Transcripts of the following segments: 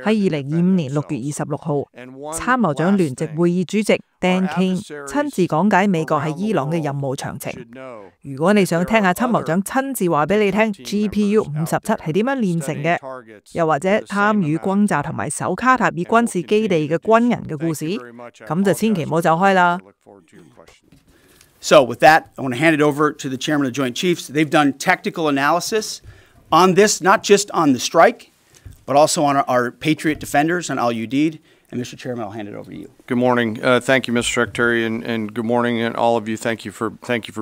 喺2025年6月26號，參謀長聯席會議主席 Dan King 親自講解美國喺伊朗嘅任務詳情。如果你想聽下參謀長親自話俾你聽 GPU 57係點樣煉成嘅，又或者參與轟炸同埋守卡塔爾軍事基地嘅軍人嘅故事，咁就千祈唔好走開啦。So with that, I want to hand it over to the Chairman of the Joint Chiefs. They've done technical analysis on this, not just on the strike, but also on our Patriot defenders, on Al Udeid. And Mr. Chairman, I'll hand it over to you. Good morning. Thank you, Mr. Secretary, and good morning, and all of you. Thank you for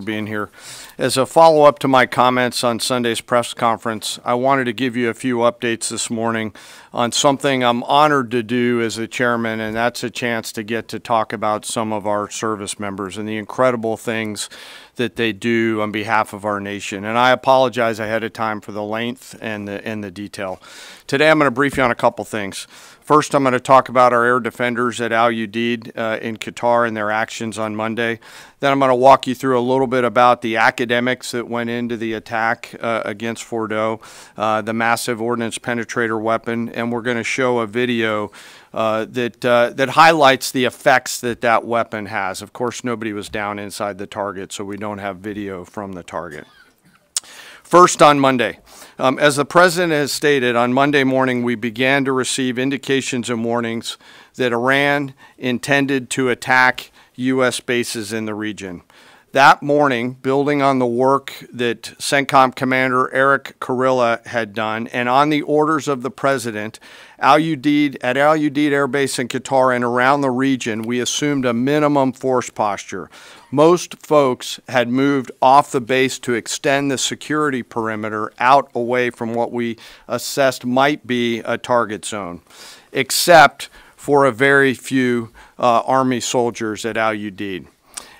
being here. As a follow-up to my comments on Sunday's press conference, I wanted to give you a few updates this morning on something I'm honored to do as a chairman, and that's a chance to get to talk about some of our service members and the incredible things that they do on behalf of our nation. And I apologize ahead of time for the length and the detail. Today I'm going to brief you on a couple things. First, I'm going to talk about our air defenders at Al Udeid in Qatar and their actions on Monday. Then I'm going to walk you through a little bit about the academics that went into the attack against Fordo, the massive ordnance penetrator weapon, and we're going to show a video that highlights the effects that weapon has. Of course, nobody was down inside the target, so we don't have video from the target. First, on Monday, as the President has stated, on Monday morning we began to receive indications and warnings that Iran intended to attack U.S. bases in the region. That morning, building on the work that CENTCOM Commander Eric Kurilla had done, and on the orders of the President, at Al Udeid Air Base in Qatar and around the region, we assumed a minimum force posture. Most folks had moved off the base to extend the security perimeter out away from what we assessed might be a target zone, except for a very few Army soldiers at Al Udeid.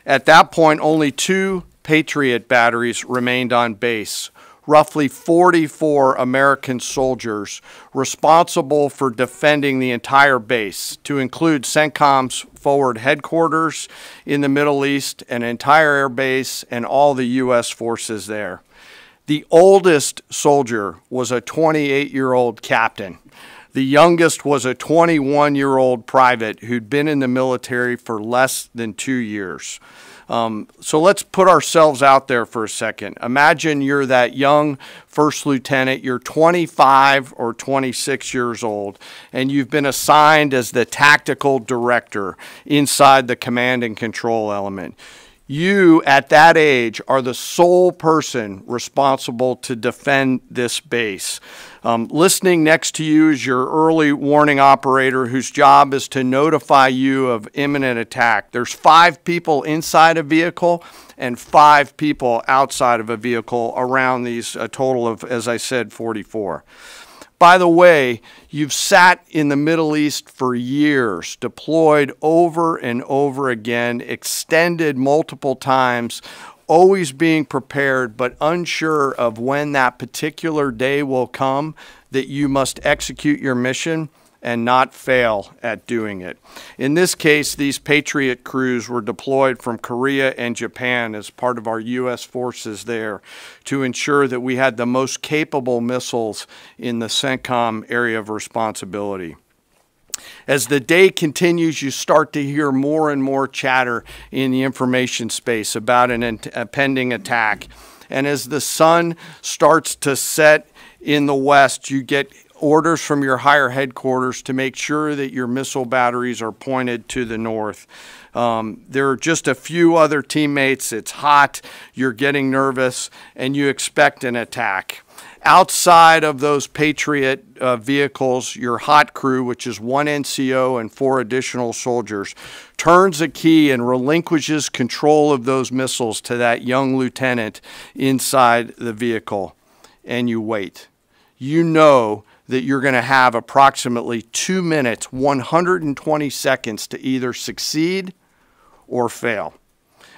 At that point, only 2 Patriot batteries remained on base, roughly 44 American soldiers responsible for defending the entire base, to include CENTCOM's forward headquarters in the Middle East, an entire air base, and all the U.S. forces there. The oldest soldier was a 28-year-old captain. The youngest was a 21-year-old private who'd been in the military for less than 2 years. So let's put ourselves out there for a second. Imagine you're that young first lieutenant, you're 25 or 26 years old, and you've been assigned as the tactical director inside the command and control element. You, at that age, are the sole person responsible to defend this base. Listening next to you is your early warning operator whose job is to notify you of imminent attack. There's 5 people inside a vehicle and 5 people outside of a vehicle around these, a total of, as I said, 44. By the way, you've sat in the Middle East for years, deployed over and over again, extended multiple times, always being prepared, but unsure of when that particular day will come that you must execute your mission and not fail at doing it. In this case, these Patriot crews were deployed from Korea and Japan as part of our U.S. forces there to ensure that we had the most capable missiles in the CENTCOM area of responsibility. As the day continues, you start to hear more and more chatter in the information space about a pending attack. And as the sun starts to set in the west, you get orders from your higher headquarters to make sure that your missile batteries are pointed to the north. There are just a few other teammates. It's hot, you're getting nervous, and you expect an attack. Outside of those Patriot vehicles, your hot crew, which is 1 NCO and 4 additional soldiers, turns a key and relinquishes control of those missiles to that young lieutenant inside the vehicle, and you wait. You know that you're going to have approximately 2 minutes, 120 seconds to either succeed or fail.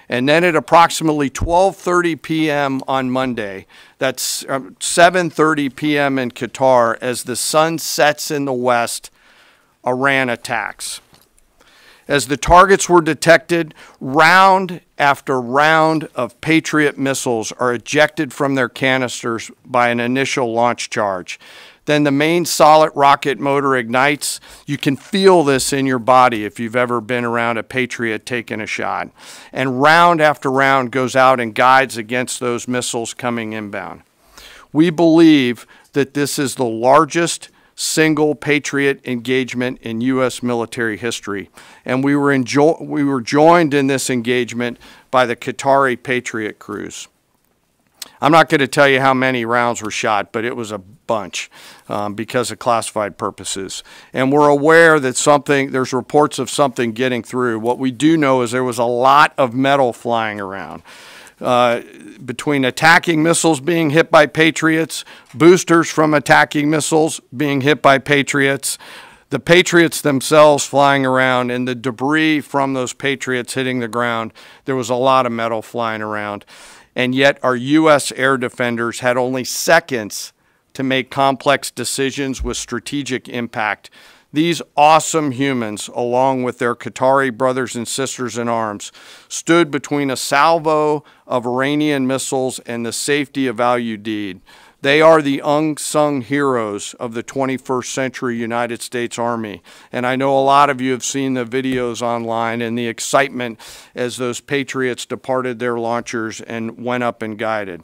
And then at approximately 12:30 p.m. on Monday, that's 7:30 p.m. in Qatar, as the sun sets in the west, Iran attacks. As the targets were detected, round after round of Patriot missiles are ejected from their canisters by an initial launch charge. Then the main solid rocket motor ignites. You can feel this in your body if you've ever been around a Patriot taking a shot. And round after round goes out and guides against those missiles coming inbound. We believe that this is the largest single Patriot engagement in U.S. military history. And we were joined in this engagement by the Qatari Patriot crews. I'm not going to tell you how many rounds were shot, but it was a bunch because of classified purposes. And we're aware that there's reports of something getting through. What we do know is there was a lot of metal flying around. Between attacking missiles being hit by Patriots, boosters from attacking missiles being hit by Patriots, the Patriots themselves flying around, and the debris from those Patriots hitting the ground, there was a lot of metal flying around. And yet our U.S. air defenders had only seconds to make complex decisions with strategic impact. These awesome humans, along with their Qatari brothers and sisters in arms, stood between a salvo of Iranian missiles and the safety of Al Udeid. They are the unsung heroes of the 21st century United States Army. And I know a lot of you have seen the videos online and the excitement as those Patriots departed their launchers and went up and guided.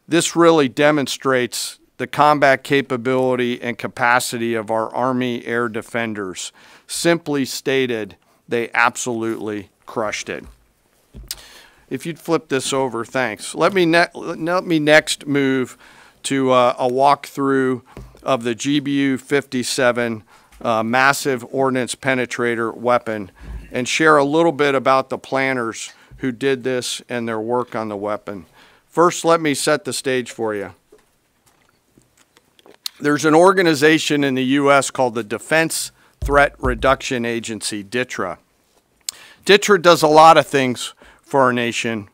This really demonstrates the combat capability and capacity of our Army air defenders. Simply stated, they absolutely crushed it. If you'd flip this over, thanks. Let me next move to a walkthrough of the GBU-57 massive ordnance penetrator weapon and share a little bit about the planners who did this and their work on the weapon. First, let me set the stage for you. There's an organization in the U.S. called the Defense Threat Reduction Agency, DTRA. DTRA does a lot of things for our nation,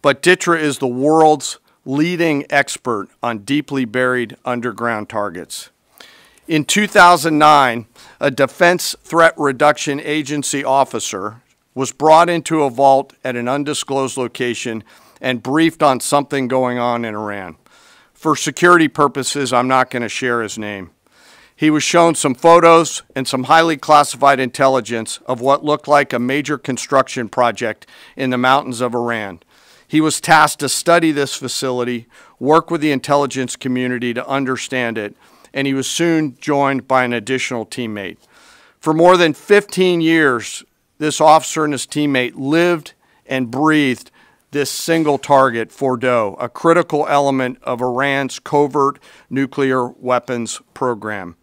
but DTRA is the world's leading expert on deeply buried underground targets. In 2009, a Defense Threat Reduction Agency officer was brought into a vault at an undisclosed location and briefed on something going on in Iran. For security purposes, I'm not going to share his name. He was shown some photos and some highly classified intelligence of what looked like a major construction project in the mountains of Iran. He was tasked to study this facility, work with the intelligence community to understand it, and he was soon joined by an additional teammate. For more than 15 years, this officer and his teammate lived and breathed this single target, Fordo, a critical element of Iran's covert nuclear weapons program.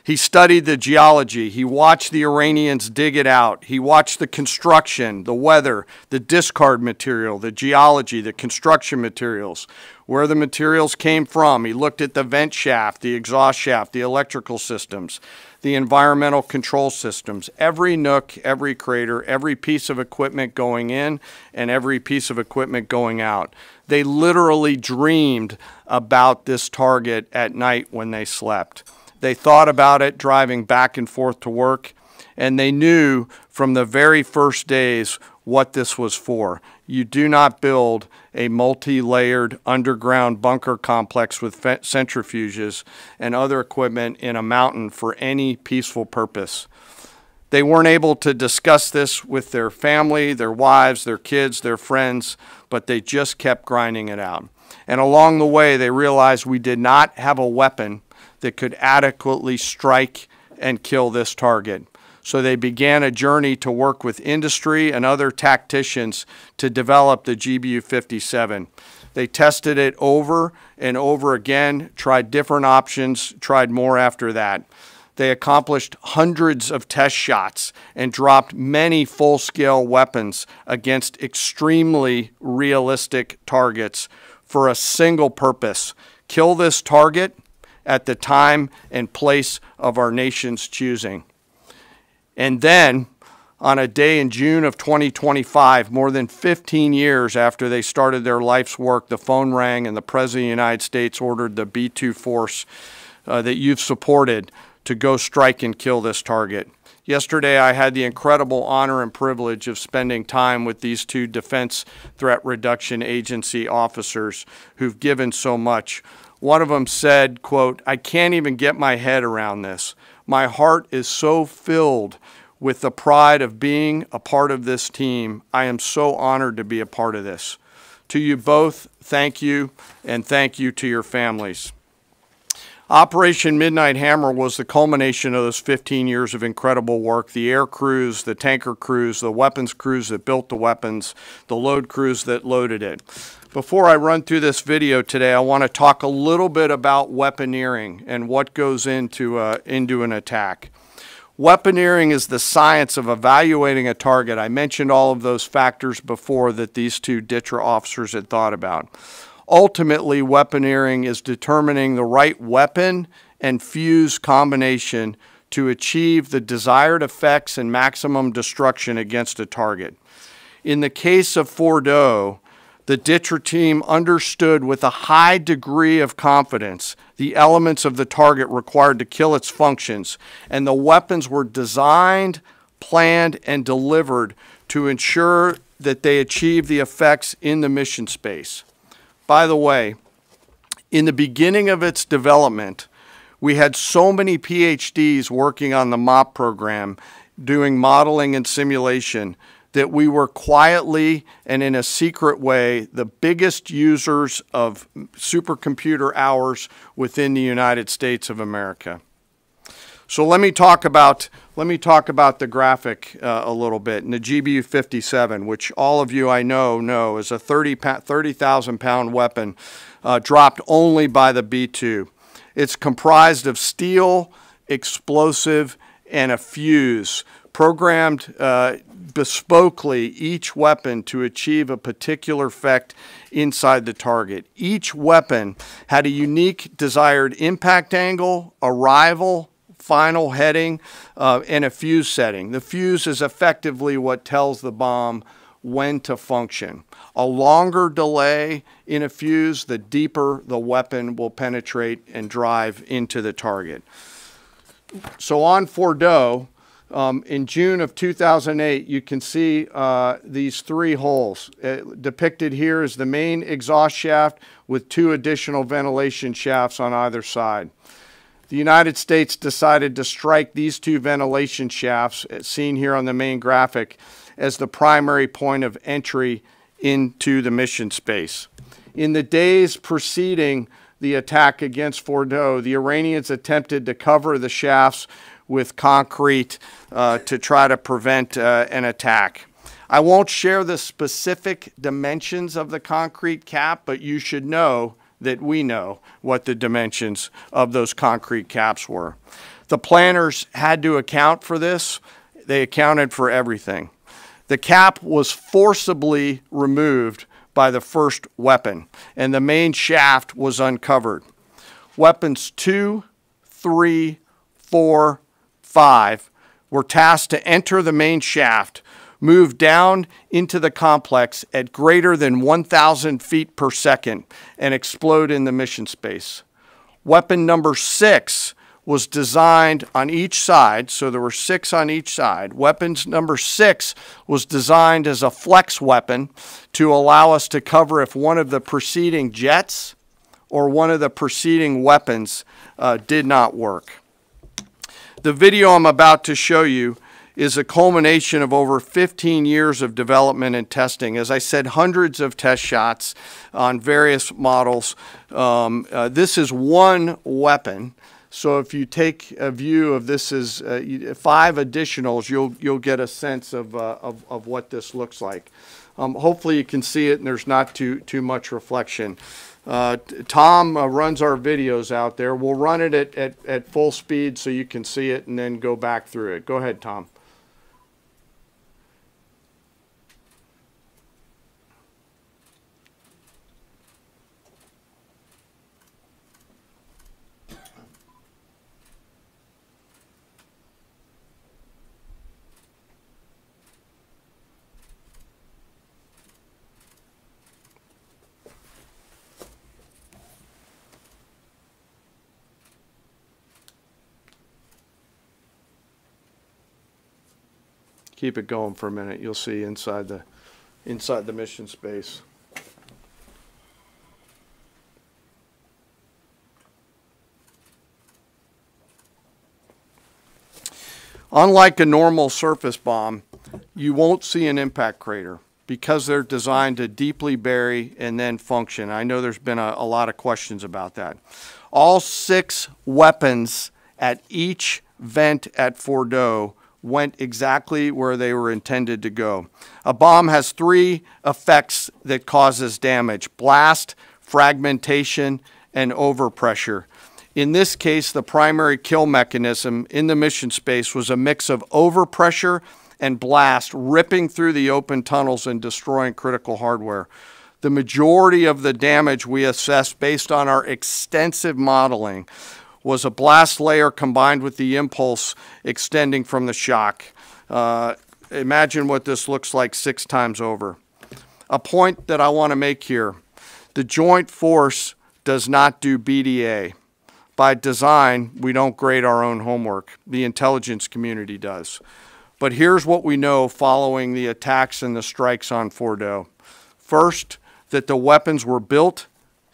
He studied the geology. He watched the Iranians dig it out. He watched the construction, the weather, the discard material, the geology, the construction materials, where the materials came from. He looked at the vent shaft, the exhaust shaft, the electrical systems, the environmental control systems, every nook, every crater, every piece of equipment going in and every piece of equipment going out. They literally dreamed about this target at night when they slept. They thought about it driving back and forth to work, and they knew from the very first days what this was for. You do not build a multi-layered underground bunker complex with centrifuges and other equipment in a mountain for any peaceful purpose. They weren't able to discuss this with their family, their wives, their kids, their friends, but they just kept grinding it out. And along the way, they realized we did not have a weapon that could adequately strike and kill this target. So they began a journey to work with industry and other tacticians to develop the GBU-57. They tested it over and over again, tried different options, tried more after that. They accomplished hundreds of test shots and dropped many full-scale weapons against extremely realistic targets for a single purpose: kill this target at the time and place of our nation's choosing. And then, on a day in June of 2025, more than 15 years after they started their life's work, the phone rang and the President of the United States ordered the B-2 force that you've supported to go strike and kill this target. Yesterday, I had the incredible honor and privilege of spending time with these two Defense Threat Reduction Agency officers who've given so much. One of them said, quote, "I can't even get my head around this. My heart is so filled with the pride of being a part of this team. I am so honored to be a part of this." To you both, thank you, and thank you to your families. Operation Midnight Hammer was the culmination of those 15 years of incredible work. The air crews, the tanker crews, the weapons crews that built the weapons, the load crews that loaded it. Before I run through this video today, I want to talk a little bit about weaponeering and what goes into an attack. Weaponeering is the science of evaluating a target. I mentioned all of those factors before that these two DTRA officers had thought about. Ultimately, weaponeering is determining the right weapon and fuse combination to achieve the desired effects and maximum destruction against a target. In the case of Fordo, the DTRA team understood with a high degree of confidence the elements of the target required to kill its functions, and the weapons were designed, planned, and delivered to ensure that they achieve the effects in the mission space. By the way, in the beginning of its development, we had so many PhDs working on the MOP program, doing modeling and simulation, that we were quietly and in a secret way the biggest users of supercomputer hours within the United States of America. So let me talk about the graphic a little bit. And the GBU-57, which all of you I know is a 30,000 pound weapon dropped only by the B-2. It's comprised of steel, explosive, and a fuse, programmed bespokely each weapon to achieve a particular effect inside the target. Each weapon had a unique desired impact angle, arrival, final heading, and a fuse setting. The fuse is effectively what tells the bomb when to function. A longer delay in a fuse, the deeper the weapon will penetrate and drive into the target. So on Fordo, in June of 2008, you can see these three holes. Depicted here is the main exhaust shaft with two additional ventilation shafts on either side. The United States decided to strike these two ventilation shafts, seen here on the main graphic, as the primary point of entry into the mission space. In the days preceding the attack against Fordo, the Iranians attempted to cover the shafts with concrete to try to prevent an attack. I won't share the specific dimensions of the concrete cap, but you should know that we know what the dimensions of those concrete caps were. The planners had to account for this. They accounted for everything. The cap was forcibly removed by the first weapon, and the main shaft was uncovered. Weapons 2, 3, 4, 5 were tasked to enter the main shaft, move down into the complex at greater than 1,000 feet per second, and explode in the mission space. Weapon number 6 was designed on each side, so there were 6 on each side. Weapons number 6 was designed as a flex weapon to allow us to cover if one of the preceding jets or one of the preceding weapons did not work. The video I'm about to show you is a culmination of over 15 years of development and testing. As I said, hundreds of test shots on various models. This is one weapon. So if you take a view of this as 5 additionals, you'll get a sense of what this looks like. Hopefully you can see it and there's not too much reflection. Tom runs our videos out there. We'll run it at full speed so you can see it and then go back through it. Go ahead, Tom. Keep it going for a minute. You'll see inside the mission space. Unlike a normal surface bomb, you won't see an impact crater because they're designed to deeply bury and then function. I know there's been a lot of questions about that. All 6 weapons at each vent at Fordo went exactly where they were intended to go. A bomb has 3 effects that causes damage: blast, fragmentation, and overpressure. In this case, the primary kill mechanism in the mission space was a mix of overpressure and blast, ripping through the open tunnels and destroying critical hardware. The majority of the damage we assessed based on our extensive modeling was a blast layer combined with the impulse extending from the shock. Imagine what this looks like 6 times over. A point that I want to make here: the Joint Force does not do BDA. By design, we don't grade our own homework. The intelligence community does. But here's what we know following the attacks and the strikes on Fordo. First, that the weapons were built,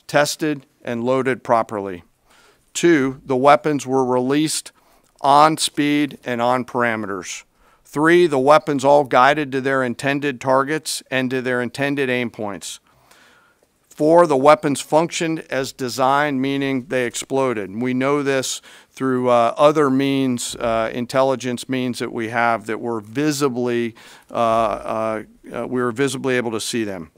tested, and loaded properly. 2, the weapons were released on speed and on parameters. 3, the weapons all guided to their intended targets and to their intended aim points. 4, the weapons functioned as designed, meaning they exploded. And we know this through other means, intelligence means that we have, that were visibly, we were visibly able to see them.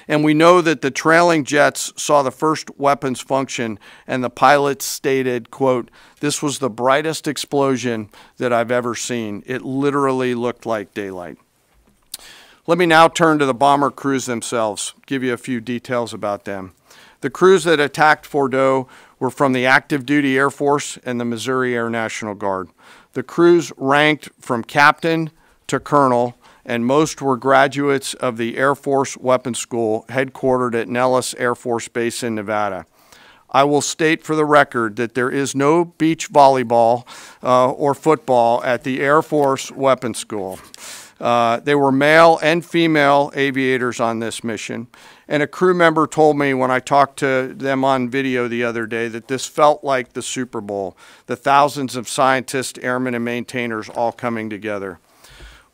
And we know that the trailing jets saw the first weapons function, and the pilots stated, quote, "This was the brightest explosion that I've ever seen. It literally looked like daylight." Let me now turn to the bomber crews themselves, give you a few details about them. The crews that attacked Fordo were from the active duty Air Force and the Missouri Air National Guard. The crews ranked from captain to colonel, and most were graduates of the Air Force Weapons School headquartered at Nellis Air Force Base in Nevada. I will state for the record that there is no beach volleyball or football at the Air Force Weapons School. They were male and female aviators on this mission. And a crew member told me when I talked to them on video the other day that this felt like the Super Bowl, the thousands of scientists, airmen, and maintainers all coming together.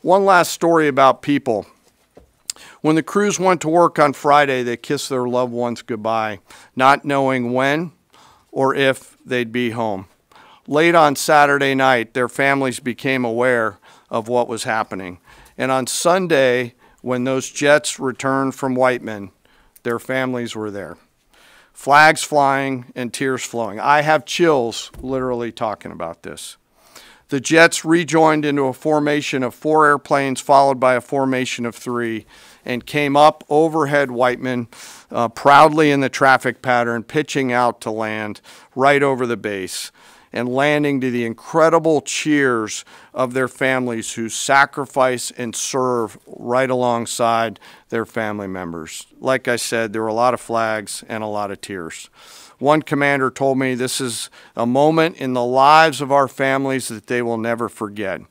One last story about people. When the crews went to work on Friday, they kissed their loved ones goodbye, not knowing when or if they'd be home. Late on Saturday night, their families became aware of what was happening. And on Sunday, when those jets returned from Whiteman, their families were there. Flags flying and tears flowing. I have chills literally talking about this. The jets rejoined into a formation of 4 airplanes followed by a formation of 3 and came up overhead Whiteman proudly in the traffic pattern, pitching out to land right over the base and landing to the incredible cheers of their families who sacrifice and serve right alongside their family members. Like I said, there were a lot of flags and a lot of tears. One commander told me this is a moment in the lives of our families that they will never forget.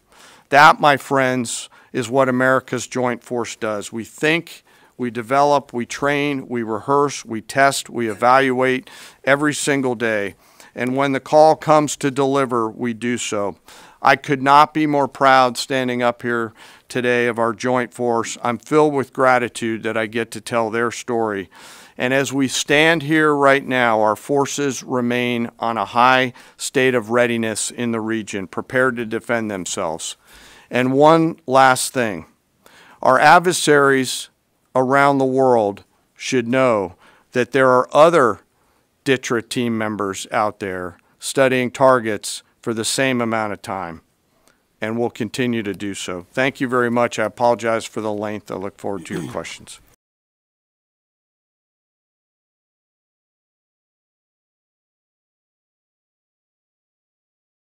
That, my friends, is what America's Joint Force does. We think, we develop, we train, we rehearse, we test, we evaluate every single day. And when the call comes to deliver, we do so. I could not be more proud standing up here today of our Joint Force. I'm filled with gratitude that I get to tell their story. And as we stand here right now, our forces remain on a high state of readiness in the region, prepared to defend themselves. And one last thing, our adversaries around the world should know that there are other DTRA team members out there studying targets for the same amount of time, and will continue to do so. Thank you very much. I apologize for the length. I look forward to your questions.